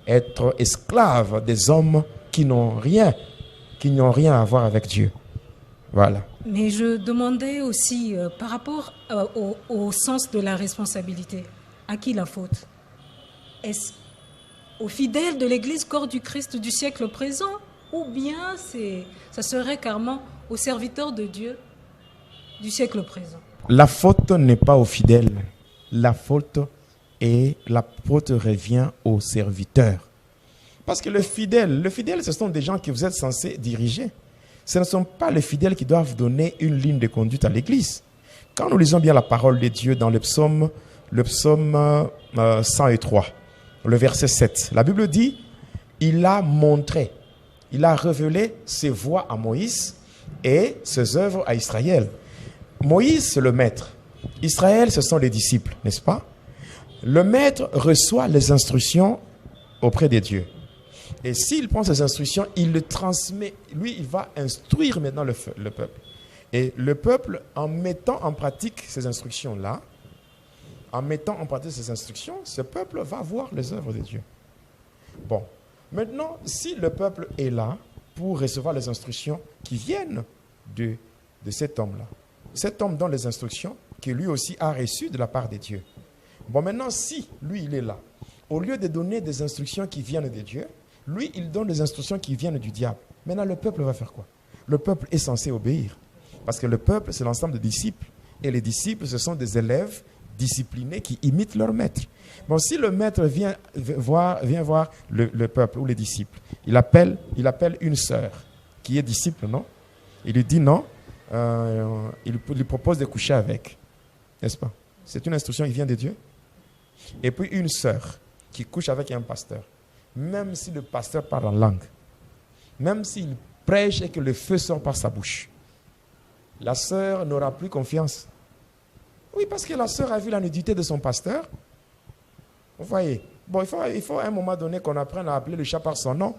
être esclaves des hommes qui n'ont rien à voir avec Dieu. Voilà. Mais je demandais aussi, par rapport au sens de la responsabilité, à qui la faute? Est-ce aux fidèles de l'Église corps du Christ du siècle présent, ou bien ça serait carrément aux serviteurs de Dieu du siècle présent? La faute n'est pas aux fidèles. La faute revient aux serviteurs. Parce que le fidèle, ce sont des gens que vous êtes censés diriger. Ce ne sont pas les fidèles qui doivent donner une ligne de conduite à l'Église. Quand nous lisons bien la parole de Dieu dans le psaume 103, le verset 7, la Bible dit, il a révélé ses voies à Moïse et ses œuvres à Israël. Moïse, c'est le maître. Israël, ce sont les disciples, n'est-ce pas? Le maître reçoit les instructions auprès de Dieu. Et s'il prend ces instructions, il le transmet. Lui, il va instruire maintenant le peuple. Et le peuple, en mettant en pratique ces instructions-là, ce peuple va voir les œuvres de Dieu. Bon, maintenant, si le peuple est là pour recevoir les instructions qui viennent de cet homme-là, cet homme donne les instructions que lui aussi a reçues de la part de Dieu. Bon, maintenant, si lui, il est là, au lieu de donner des instructions qui viennent de Dieu, lui, il donne des instructions qui viennent du diable. Maintenant, le peuple va faire quoi? Le peuple est censé obéir. Parce que le peuple, c'est l'ensemble de disciples. Et les disciples, ce sont des élèves disciplinés qui imitent leur maître. Bon, si le maître vient voir le peuple ou les disciples, il appelle une sœur qui est disciple, non? Il lui dit non, il lui propose de coucher avec. N'est-ce pas? C'est une instruction qui vient de Dieu. Et puis une sœur qui couche avec un pasteur. Même si le pasteur parle en langue, même s'il prêche et que le feu sort par sa bouche, la sœur n'aura plus confiance. Oui, parce que la sœur a vu la nudité de son pasteur. Vous voyez? Bon, il faut à un moment donné qu'on apprenne à appeler le chat par son nom.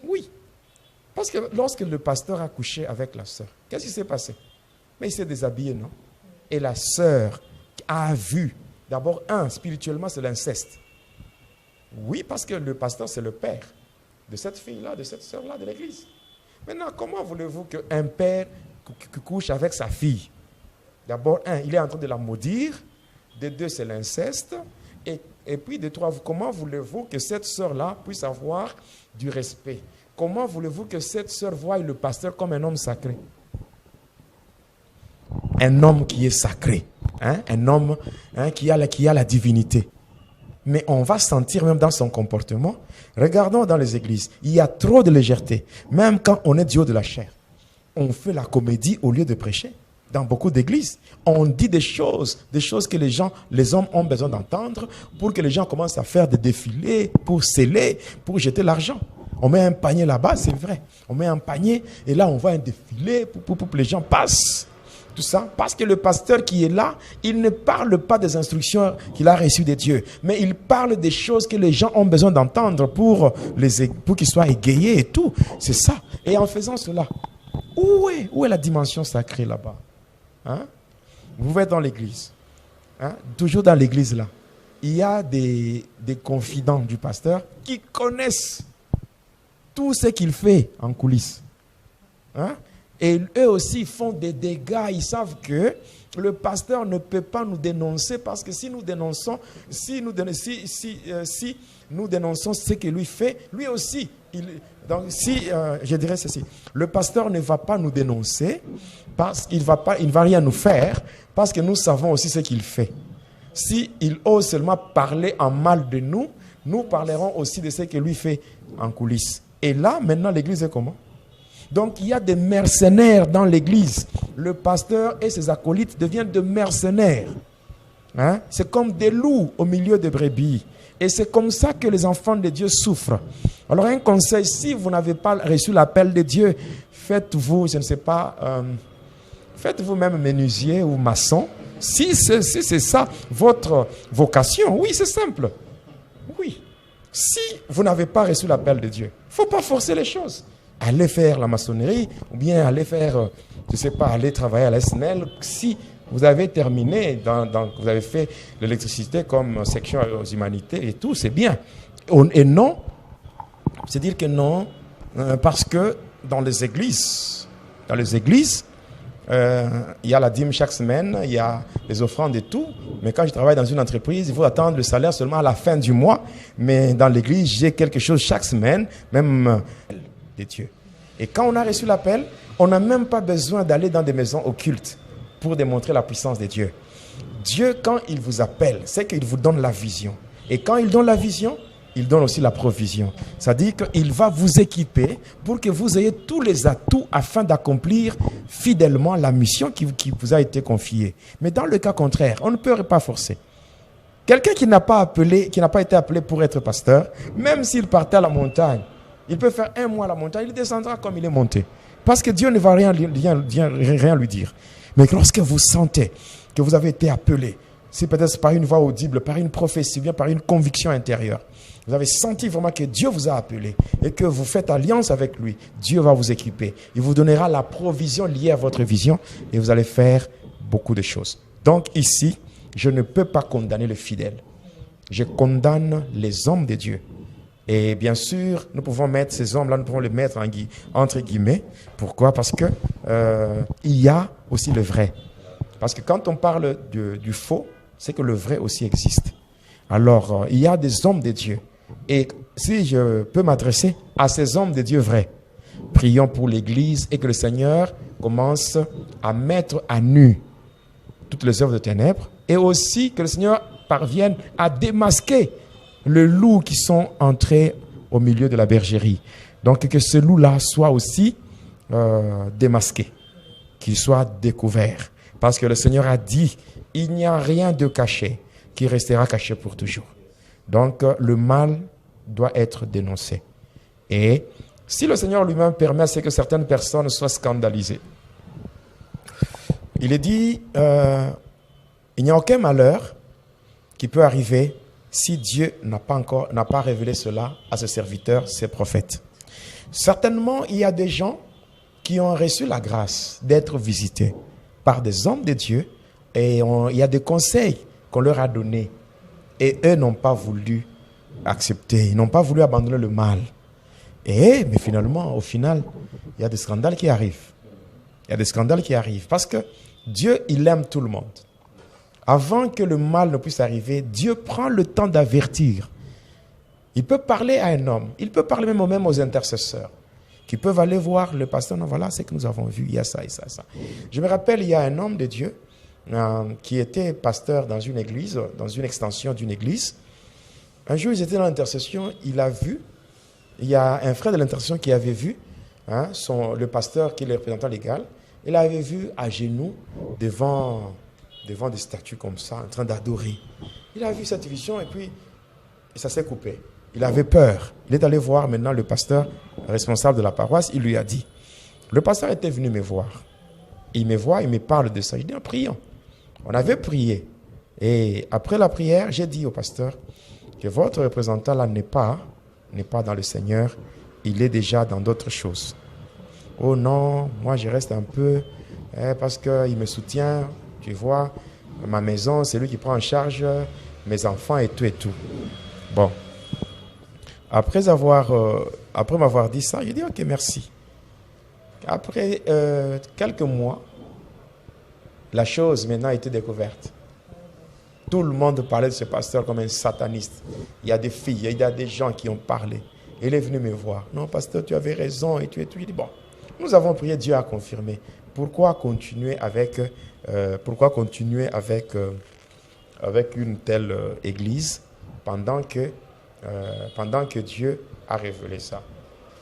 Oui. Parce que lorsque le pasteur a couché avec la sœur, qu'est-ce qui s'est passé? Mais il s'est déshabillé, non? Et la sœur a vu. D'abord, spirituellement, c'est l'inceste. Oui, parce que le pasteur, c'est le père de cette fille-là, de cette sœur-là, de l'église. Maintenant, comment voulez-vous qu'un père couche avec sa fille? D'abord, il est en train de la maudire. De deux, c'est l'inceste. Et puis, de trois, comment voulez-vous que cette sœur-là puisse avoir du respect? Comment voulez-vous que cette sœur voie le pasteur comme un homme sacré? Un homme qui est sacré. Un homme qui a la divinité. Mais on va sentir même dans son comportement. Regardons dans les églises. Il y a trop de légèreté. Même quand on est du haut de la chair. On fait la comédie au lieu de prêcher. Dans beaucoup d'églises, on dit des choses que les hommes ont besoin d'entendre pour que les gens commencent à faire des défilés, pour sceller, pour jeter l'argent. On met un panier là-bas, c'est vrai. On met un panier et là on voit un défilé pour que les gens passent. Tout ça parce que le pasteur qui est là, il ne parle pas des instructions qu'il a reçues de Dieu, mais il parle des choses que les gens ont besoin d'entendre pour qu'ils soient égayés et tout. C'est ça. Et en faisant cela, où est la dimension sacrée là-bas? Vous êtes dans l'église. Toujours dans l'église là. Il y a des confidents du pasteur qui connaissent tout ce qu'il fait en coulisses. Et eux aussi font des dégâts. Ils savent que le pasteur ne peut pas nous dénoncer parce que si nous dénonçons ce que lui fait, lui aussi, je dirais ceci, le pasteur ne va pas nous dénoncer parce qu'il ne va rien nous faire parce que nous savons aussi ce qu'il fait. S'il ose seulement parler en mal de nous, nous parlerons aussi de ce que lui fait en coulisses. Et là, maintenant, l'église est comment? Donc, il y a des mercenaires dans l'église. Le pasteur et ses acolytes deviennent des mercenaires. C'est comme des loups au milieu des brebis. Et c'est comme ça que les enfants de Dieu souffrent. Alors, un conseil, si vous n'avez pas reçu l'appel de Dieu, faites-vous, je ne sais pas, faites-vous même menuisier ou maçon. Si c'est ça votre vocation, oui, c'est simple. Oui. Si vous n'avez pas reçu l'appel de Dieu, il ne faut pas forcer les choses. Allez faire la maçonnerie ou bien allez faire, je ne sais pas, aller travailler à la SNEL. Si vous avez terminé, vous avez fait l'électricité comme section aux humanités et tout, c'est bien. Et non C'est dire que non, parce que dans les églises, il y a la dîme chaque semaine, il y a les offrandes et tout. Mais quand je travaille dans une entreprise, il faut attendre le salaire seulement à la fin du mois. Mais dans l'église, j'ai quelque chose chaque semaine, même de Dieu. Et quand on a reçu l'appel, on n'a même pas besoin d'aller dans des maisons occultes pour démontrer la puissance de Dieu. Dieu, quand il vous appelle, c'est qu'il vous donne la vision. Et quand il donne la vision, il donne aussi la provision. C'est-à-dire qu'il va vous équiper pour que vous ayez tous les atouts afin d'accomplir fidèlement la mission qui vous a été confiée. Mais dans le cas contraire, on ne peut pas forcer. Quelqu'un qui n'a pas été appelé pour être pasteur, même s'il partait à la montagne, il peut faire 1 mois à la montagne, il descendra comme il est monté. Parce que Dieu ne va rien lui dire. Mais lorsque vous sentez que vous avez été appelé, c'est peut-être par une voix audible, par une prophétie, bien par une conviction intérieure. Vous avez senti vraiment que Dieu vous a appelé et que vous faites alliance avec lui. Dieu va vous équiper. Il vous donnera la provision liée à votre vision et vous allez faire beaucoup de choses. Donc ici, je ne peux pas condamner le fidèle. Je condamne les hommes de Dieu. Et bien sûr, nous pouvons mettre ces hommes-là, nous pouvons les mettre entre guillemets. Pourquoi? Parce que il y a aussi le vrai. Parce que quand on parle du faux, c'est que le vrai aussi existe. Alors, il y a des hommes de Dieu. Et si je peux m'adresser à ces hommes de Dieu vrais, prions pour l'Église et que le Seigneur commence à mettre à nu toutes les œuvres de ténèbres et aussi que le Seigneur parvienne à démasquer le loup qui sont entrés au milieu de la bergerie. Donc que ce loup-là soit aussi démasqué, qu'il soit découvert. Parce que le Seigneur a dit, il n'y a rien de caché qui restera caché pour toujours. Donc le mal doit être dénoncé. Et si le Seigneur lui-même permet à ce que certaines personnes soient scandalisées, il est dit, il n'y a aucun malheur qui peut arriver si Dieu n'a pas révélé cela à ses serviteurs, ses prophètes. Certainement, il y a des gens qui ont reçu la grâce d'être visités par des hommes de Dieu et il y a des conseils qu'on leur a donnés et eux n'ont pas voulu accepter, ils n'ont pas voulu abandonner le mal. Mais finalement, au final, il y a des scandales qui arrivent. Il y a des scandales qui arrivent parce que Dieu, il aime tout le monde. Avant que le mal ne puisse arriver, Dieu prend le temps d'avertir. Il peut parler à un homme, il peut parler même aux intercesseurs, qui peuvent aller voir le pasteur. Non, voilà ce que nous avons vu, il y a ça et ça et ça. Je me rappelle, il y a un homme de Dieu qui était pasteur dans une église, dans une extension d'une église. Un jour, ils étaient dans l'intercession, il a vu, il y a un frère de l'intercession qui avait vu le pasteur qui est le représentant légal, il avait vu à genoux devant des statues comme ça, en train d'adorer. Il a vu cette vision et puis ça s'est coupé. Il avait peur. Il est allé voir maintenant le pasteur responsable de la paroisse. Il lui a dit, le pasteur était venu me voir. Il me voit, il me parle de ça. Je dis, prions. On avait prié. Et après la prière, j'ai dit au pasteur que votre représentant là n'est pas dans le Seigneur. Il est déjà dans d'autres choses. Oh non, moi je reste un peu parce qu'il me soutient. Tu vois, ma maison, c'est lui qui prend en charge mes enfants et tout et tout. Bon. Après m'avoir dit ça, j'ai dit ok, merci. Après quelques mois, la chose maintenant a été découverte. Tout le monde parlait de ce pasteur comme un sataniste. Il y a des filles, il y a des gens qui ont parlé. Il est venu me voir. Non, pasteur, tu avais raison et tout et tout. Il dit bon, nous avons prié, Dieu a confirmé. Pourquoi continuer avec une telle église pendant que Dieu a révélé ça?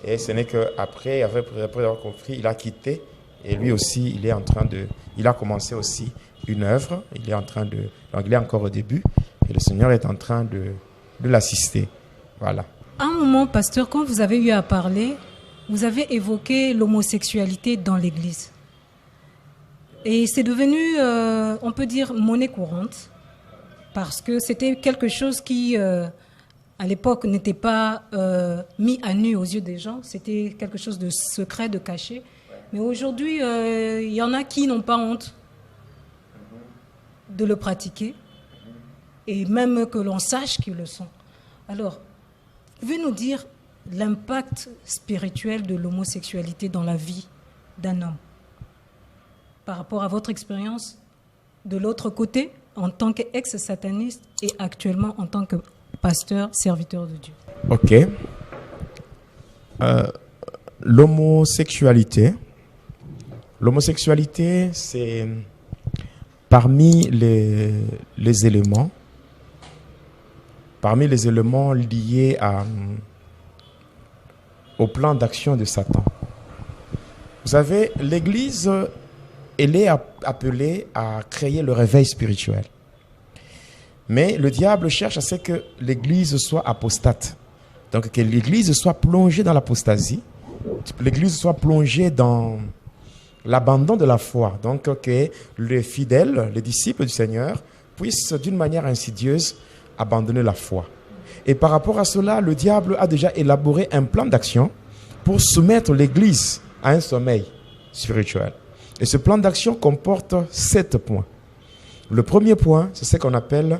Et ce n'est qu'après avoir compris, il a quitté et lui aussi, il a commencé aussi une œuvre. Donc il est encore au début et le Seigneur est en train de l'assister. Voilà. À un moment, pasteur, quand vous avez eu à parler, vous avez évoqué l'homosexualité dans l'église. Et c'est devenu, on peut dire, monnaie courante, parce que c'était quelque chose qui, à l'époque, n'était pas mis à nu aux yeux des gens. C'était quelque chose de secret, de caché. Mais aujourd'hui, il y en a qui n'ont pas honte de le pratiquer, et même que l'on sache qu'ils le sont. Alors, vous pouvez nous dire l'impact spirituel de l'homosexualité dans la vie d'un homme. Par rapport à votre expérience, de l'autre côté, en tant qu'ex-sataniste et actuellement en tant que pasteur, serviteur de Dieu. Ok. L'homosexualité, c'est parmi les éléments liés au plan d'action de Satan. Vous savez, l'Église, elle est appelée à créer le réveil spirituel. Mais le diable cherche à ce que l'Église soit apostate. Donc que l'Église soit plongée dans l'apostasie, l'Église soit plongée dans l'abandon de la foi. Donc que les fidèles, les disciples du Seigneur, puissent d'une manière insidieuse abandonner la foi. Et par rapport à cela, le diable a déjà élaboré un plan d'action pour soumettre l'Église à un sommeil spirituel. Et ce plan d'action comporte 7 points. Le premier point, c'est ce qu'on appelle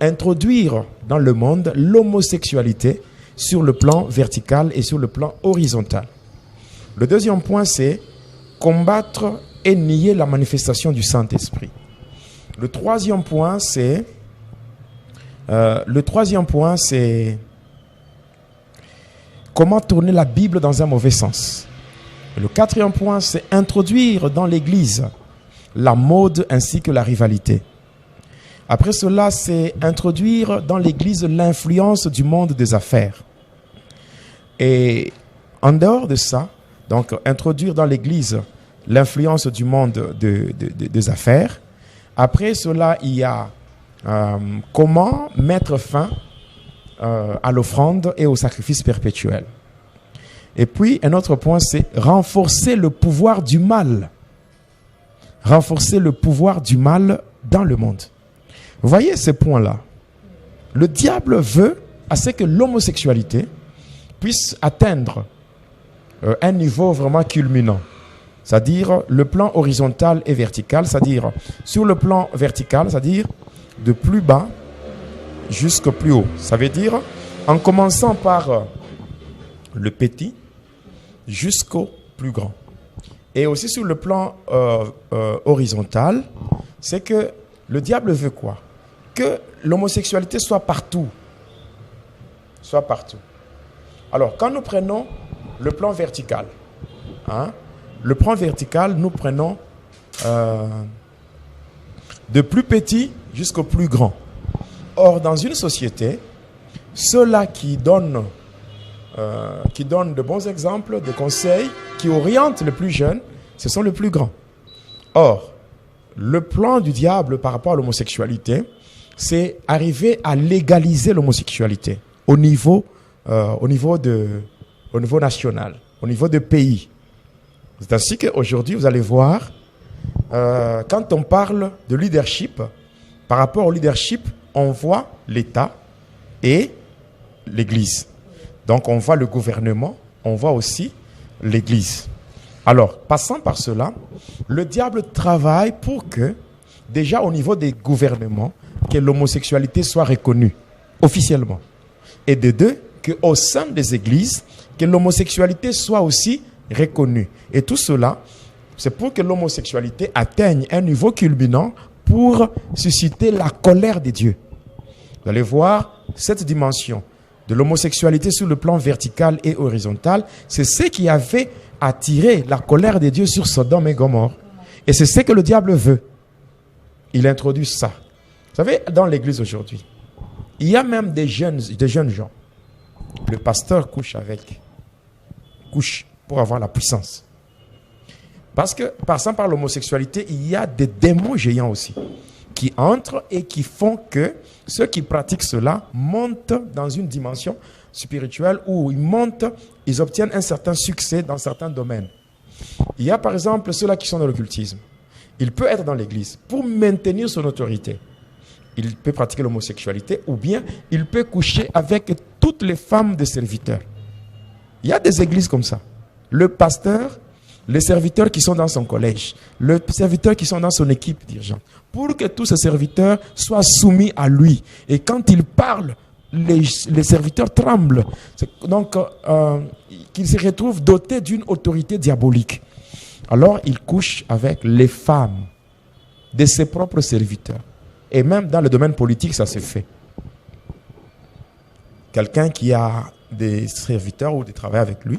introduire dans le monde l'homosexualité sur le plan vertical et sur le plan horizontal. Le deuxième point, c'est combattre et nier la manifestation du Saint-Esprit. Le troisième point, c'est comment tourner la Bible dans un mauvais sens. Et le quatrième point, c'est introduire dans l'Église la mode ainsi que la rivalité. Après cela, c'est introduire dans l'Église l'influence du monde des affaires. Et en dehors de ça, donc introduire dans l'Église l'influence du monde des affaires. Après cela, il y a comment mettre fin à l'offrande et au sacrifice perpétuel. Et puis, un autre point, c'est renforcer le pouvoir du mal. Renforcer le pouvoir du mal dans le monde. Vous voyez ces points-là. Le diable veut à ce que l'homosexualité puisse atteindre un niveau vraiment culminant. C'est-à-dire le plan horizontal et vertical. C'est-à-dire sur le plan vertical, c'est-à-dire de plus bas jusqu'au plus haut. Ça veut dire en commençant par le petit jusqu'au plus grand. Et aussi sur le plan horizontal, c'est que le diable veut quoi? Que l'homosexualité soit partout. Soit partout. Alors, quand nous prenons le plan vertical, le plan vertical, nous prenons de plus petit jusqu'au plus grand. Or, dans une société, ceux-là qui donnent de bons exemples, de conseils, qui orientent les plus jeunes, ce sont les plus grands. Or, le plan du diable par rapport à l'homosexualité, c'est arriver à légaliser l'homosexualité au niveau national, au niveau de pays. C'est ainsi qu'aujourd'hui, vous allez voir, quand on parle de leadership, par rapport au leadership, on voit l'État et l'Église. Donc, on voit le gouvernement, on voit aussi l'Église. Alors, passant par cela, le diable travaille pour que, déjà au niveau des gouvernements, que l'homosexualité soit reconnue officiellement. Et de deux, qu'au sein des églises, que l'homosexualité soit aussi reconnue. Et tout cela, c'est pour que l'homosexualité atteigne un niveau culminant pour susciter la colère de Dieu. Vous allez voir cette dimension de l'homosexualité sur le plan vertical et horizontal, c'est ce qui avait attiré la colère de Dieu sur Sodome et Gomorrhe. Et c'est ce que le diable veut. Il introduit ça. Vous savez, dans l'église aujourd'hui, il y a même des jeunes gens. Le pasteur couche pour avoir la puissance. Parce que, passant par l'homosexualité, il y a des démons géants aussi qui entrent et qui font que ceux qui pratiquent cela montent dans une dimension spirituelle où ils obtiennent un certain succès dans certains domaines. Il y a par exemple ceux-là qui sont dans l'occultisme. Il peut être dans l'église pour maintenir son autorité. Il peut pratiquer l'homosexualité ou bien il peut coucher avec toutes les femmes des serviteurs. Il y a des églises comme ça. Le pasteur, les serviteurs qui sont dans son collège, les serviteurs qui sont dans son équipe dirigeante, pour que tous ces serviteurs soient soumis à lui. Et quand il parle, les serviteurs tremblent. Donc, qu'ils se retrouvent dotés d'une autorité diabolique. Alors, il couche avec les femmes de ses propres serviteurs. Et même dans le domaine politique, ça se fait. Quelqu'un qui a des serviteurs ou des travailleurs avec lui,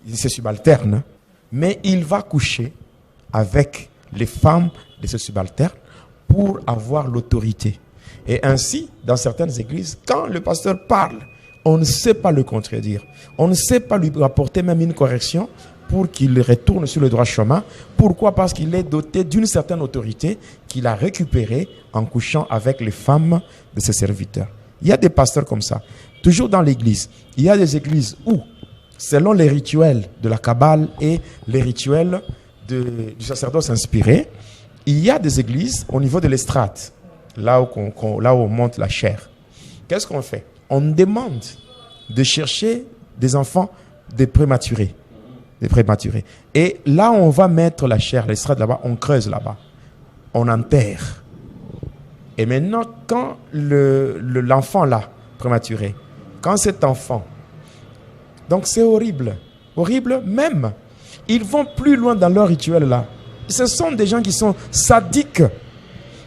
il se subalterne, mais il va coucher avec les femmes de ce subalterne pour avoir l'autorité. Et ainsi, dans certaines églises, quand le pasteur parle, on ne sait pas le contredire. On ne sait pas lui apporter même une correction pour qu'il retourne sur le droit chemin. Pourquoi? Parce qu'il est doté d'une certaine autorité qu'il a récupérée en couchant avec les femmes de ses serviteurs. Il y a des pasteurs comme ça. Toujours dans l'église, il y a des églises où, selon les rituels de la Kabbale et les rituels du sacerdoce inspiré, il y a des églises au niveau de l'estrade, là où on monte la chair. Qu'est-ce qu'on fait? On demande de chercher des enfants des prématurés. Et là, on va mettre la chair, l'estrade là-bas, on creuse là-bas. On enterre. Et maintenant, quand l'enfant là, prématuré, quand cet enfant, donc c'est horrible, même, ils vont plus loin dans leur rituel là. Ce sont des gens qui sont sadiques.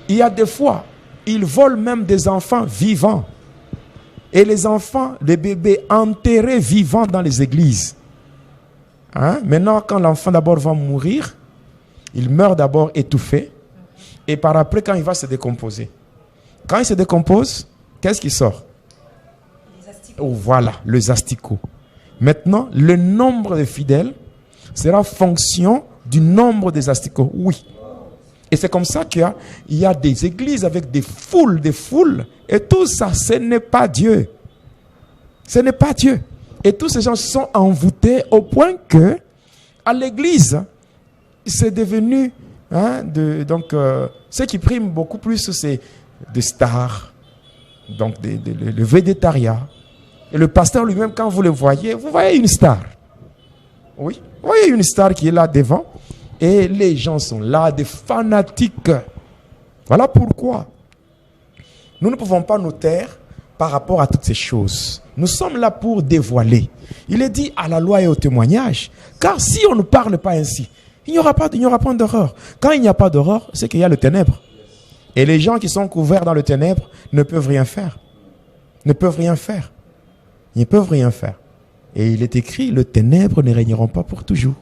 Il y a des fois, ils volent même des enfants vivants. Et les enfants, les bébés enterrés vivants dans les églises. Hein? Maintenant, quand l'enfant d'abord va mourir, il meurt d'abord étouffé. Et par après, quand il va se décomposer. Quand il se décompose, qu'est-ce qui sort? Oh, voilà, les asticots. Maintenant, le nombre de fidèles sera fonction du nombre des asticots. Oui. Et c'est comme ça qu'il y a des églises avec des foules. Et tout ça, ce n'est pas Dieu. Ce n'est pas Dieu. Et tous ces gens sont envoûtés au point que, à l'église, c'est devenu, ce qui prime beaucoup plus, c'est des stars, donc le végétariat. Et le pasteur lui-même, quand vous le voyez, vous voyez une star. Oui, vous voyez une star qui est là devant. Et les gens sont là, des fanatiques. Voilà pourquoi nous ne pouvons pas nous taire par rapport à toutes ces choses. Nous sommes là pour dévoiler. Il est dit à la loi et au témoignage. Car si on ne parle pas ainsi, il n'y aura pas d'horreur. Quand il n'y a pas d'horreur, c'est qu'il y a le ténèbre. Et les gens qui sont couverts dans le ténèbre ne peuvent rien faire. Ils ne peuvent rien faire. Et il est écrit, les ténèbres ne régneront pas pour toujours.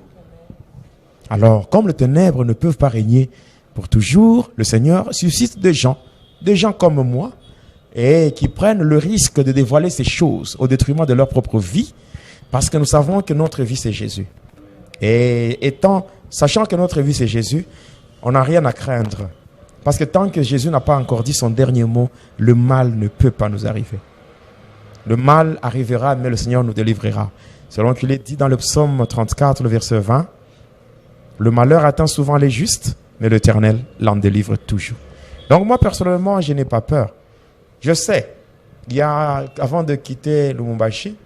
Alors, comme les ténèbres ne peuvent pas régner pour toujours, le Seigneur suscite des gens comme moi, et qui prennent le risque de dévoiler ces choses au détriment de leur propre vie, parce que nous savons que notre vie c'est Jésus. Et sachant que notre vie c'est Jésus, on n'a rien à craindre. Parce que tant que Jésus n'a pas encore dit son dernier mot, le mal ne peut pas nous arriver. Le mal arrivera, mais le Seigneur nous délivrera. Selon qu'il est dit dans le psaume 34, le verset 20, le malheur atteint souvent les justes, mais l'Éternel l'en délivre toujours. Donc moi, personnellement, je n'ai pas peur. Je sais, avant de quitter Lubumbashi,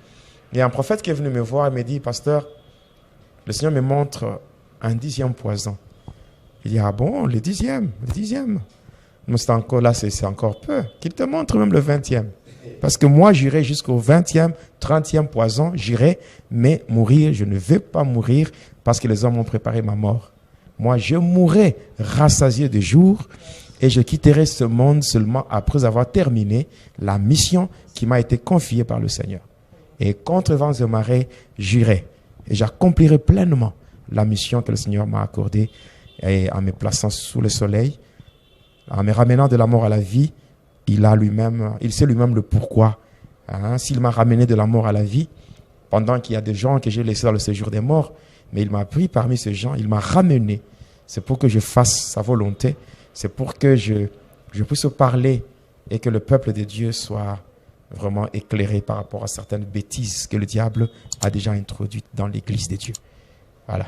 il y a un prophète qui est venu me voir et me dit, pasteur, le Seigneur me montre un 10e poison. Il dit, ah bon, le 10e. Mais c'est encore là, c'est encore peu. Qu'il te montre même le 20e. Parce que moi, j'irai jusqu'au 20e, 30e poison, j'irai, mais mourir, je ne vais pas mourir parce que les hommes ont préparé ma mort. Moi, je mourrai rassasié de jours et je quitterai ce monde seulement après avoir terminé la mission qui m'a été confiée par le Seigneur. Et contre vents et marées, j'irai et j'accomplirai pleinement la mission que le Seigneur m'a accordée, et en me plaçant sous le soleil, en me ramenant de la mort à la vie. Il sait lui-même le pourquoi. S'il m'a ramené de la mort à la vie, pendant qu'il y a des gens que j'ai laissés dans le séjour des morts, mais il m'a pris parmi ces gens, il m'a ramené. C'est pour que je fasse sa volonté. C'est pour que je puisse parler et que le peuple de Dieu soit vraiment éclairé par rapport à certaines bêtises que le diable a déjà introduites dans l'église de Dieu. Voilà.